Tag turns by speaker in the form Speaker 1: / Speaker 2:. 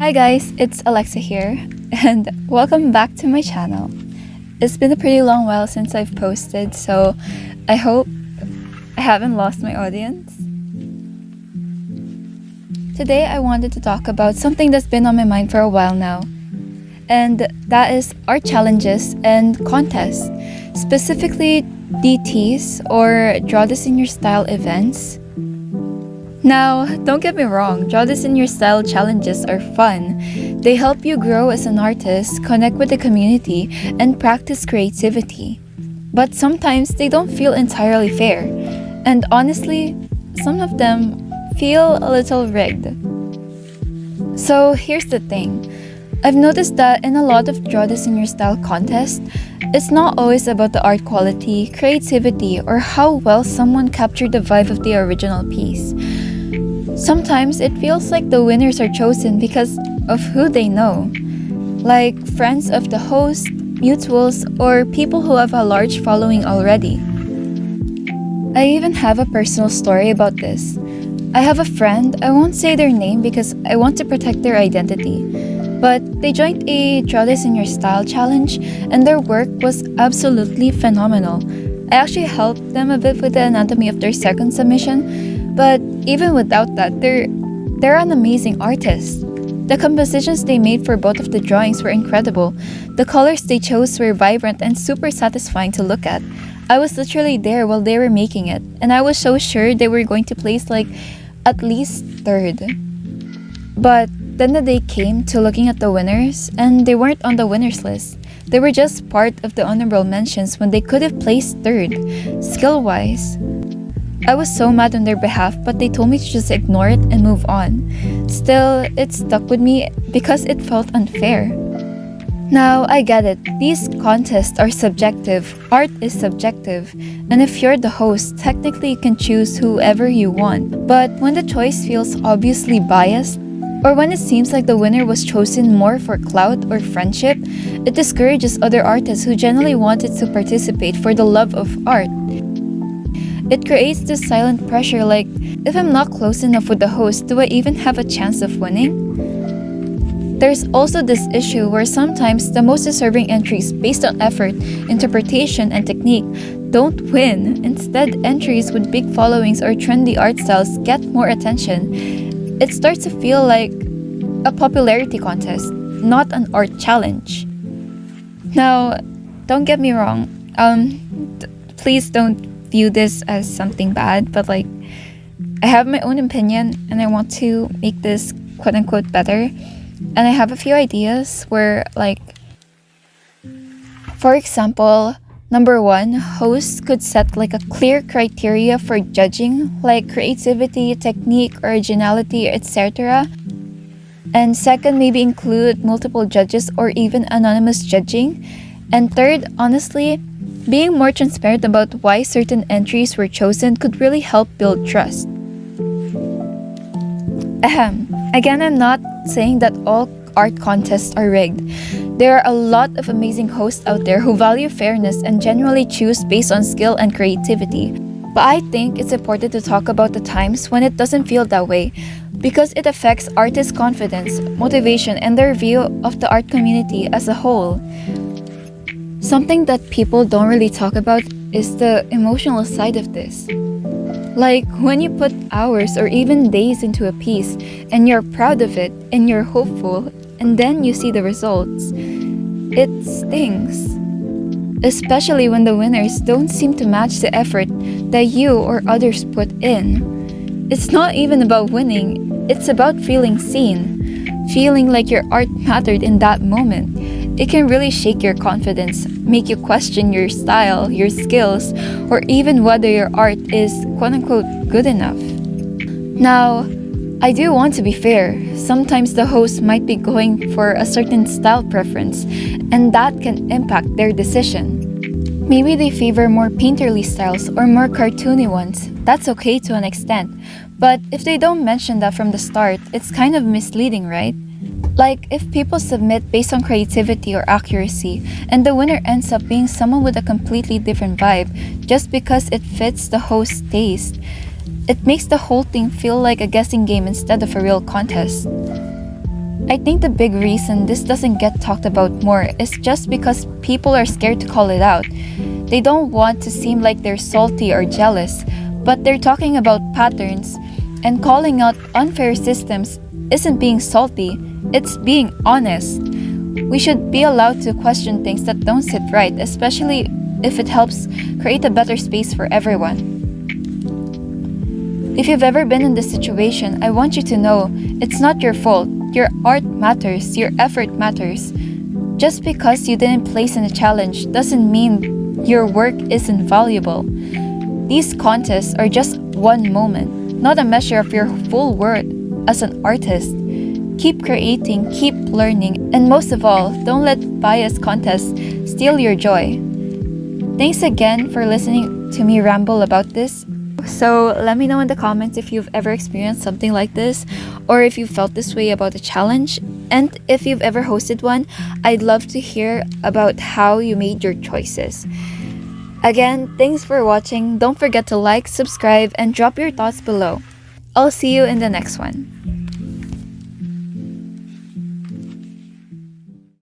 Speaker 1: Hi guys, it's Alexa here, and welcome back to my channel. It's been a pretty long while since I've posted, so I hope I haven't lost my audience. Today I wanted to talk about something that's been on my mind for a while now, and that is art challenges and contests, specifically DTs or Draw This in Your Style events. Now, don't get me wrong, Draw This in Your Style challenges are fun. They help you grow as an artist, connect with the community, and practice creativity. But sometimes they don't feel entirely fair. And honestly, some of them feel a little rigged. So here's the thing. I've noticed that in a lot of Draw This in Your Style contests, it's not always about the art quality, creativity, or how well someone captured the vibe of the original piece. Sometimes it feels like the winners are chosen because of who they know, like friends of the host, mutuals, or people who have a large following already. I even have a personal story about this. I have a friend, I won't say their name because I want to protect their identity, but they joined a Draw This in Your Style challenge and their work was absolutely phenomenal. I actually helped them a bit with the anatomy of their second submission, but even without that, they're an amazing artist. The compositions they made for both of the drawings were incredible. The colors they chose were vibrant and super satisfying to look at. I was literally there while they were making it, and I was so sure they were going to place like at least third. But then the day came to looking at the winners, and they weren't on the winners list. They were just part of the honorable mentions when they could have placed third, skill-wise. I was so mad on their behalf, but they told me to just ignore it and move on. Still, it stuck with me because it felt unfair. Now, I get it. These contests are subjective. Art is subjective. And if you're the host, technically you can choose whoever you want. But when the choice feels obviously biased, or when it seems like the winner was chosen more for clout or friendship, it discourages other artists who genuinely wanted to participate for the love of art. It creates this silent pressure like, if I'm not close enough with the host, do I even have a chance of winning? There's also this issue where sometimes the most deserving entries based on effort, interpretation, and technique don't win. Instead, entries with big followings or trendy art styles get more attention. It starts to feel like a popularity contest, not an art challenge. Now, don't get me wrong. Please don't view this as something bad, but like, I have my own opinion and I want to make this quote unquote better. And I have a few ideas where, like, for example, number one, hosts could set like a clear criteria for judging, like creativity, technique, originality, etc. And second, maybe include multiple judges or even anonymous judging. And third, honestly, being more transparent about why certain entries were chosen could really help build trust. Again, I'm not saying that all art contests are rigged. There are a lot of amazing hosts out there who value fairness and genuinely choose based on skill and creativity. But I think it's important to talk about the times when it doesn't feel that way, because it affects artists' confidence, motivation, and their view of the art community as a whole. Something that people don't really talk about is the emotional side of this. Like when you put hours or even days into a piece and you're proud of it and you're hopeful and then you see the results, it stings. Especially when the winners don't seem to match the effort that you or others put in. It's not even about winning, it's about feeling seen, feeling like your art mattered in that moment. It can really shake your confidence, make you question your style, your skills, or even whether your art is quote-unquote good enough. Now, I do want to be fair. Sometimes the host might be going for a certain style preference, and that can impact their decision. Maybe they favor more painterly styles or more cartoony ones. That's okay to an extent. But if they don't mention that from the start, it's kind of misleading, right? Like, if people submit based on creativity or accuracy, and the winner ends up being someone with a completely different vibe just because it fits the host's taste, it makes the whole thing feel like a guessing game instead of a real contest. I think the big reason this doesn't get talked about more is just because people are scared to call it out. They don't want to seem like they're salty or jealous, but they're talking about patterns, and calling out unfair systems isn't being salty, it's being honest. We should be allowed to question things that don't sit right, especially if it helps create a better space for everyone. If you've ever been in this situation, I want you to know it's not your fault. Your art matters, your effort matters. Just because you didn't place in a challenge doesn't mean your work isn't valuable. These contests are just one moment, not a measure of your full worth as an artist. Keep creating, keep learning, and most of all, don't let bias contests steal your joy. Thanks again for listening to me ramble about this. So let me know in the comments if you've ever experienced something like this, or if you felt this way about a challenge. And if you've ever hosted one, I'd love to hear about how you made your choices. Again, thanks for watching. Don't forget to like, subscribe, and drop your thoughts below. I'll see you in the next one.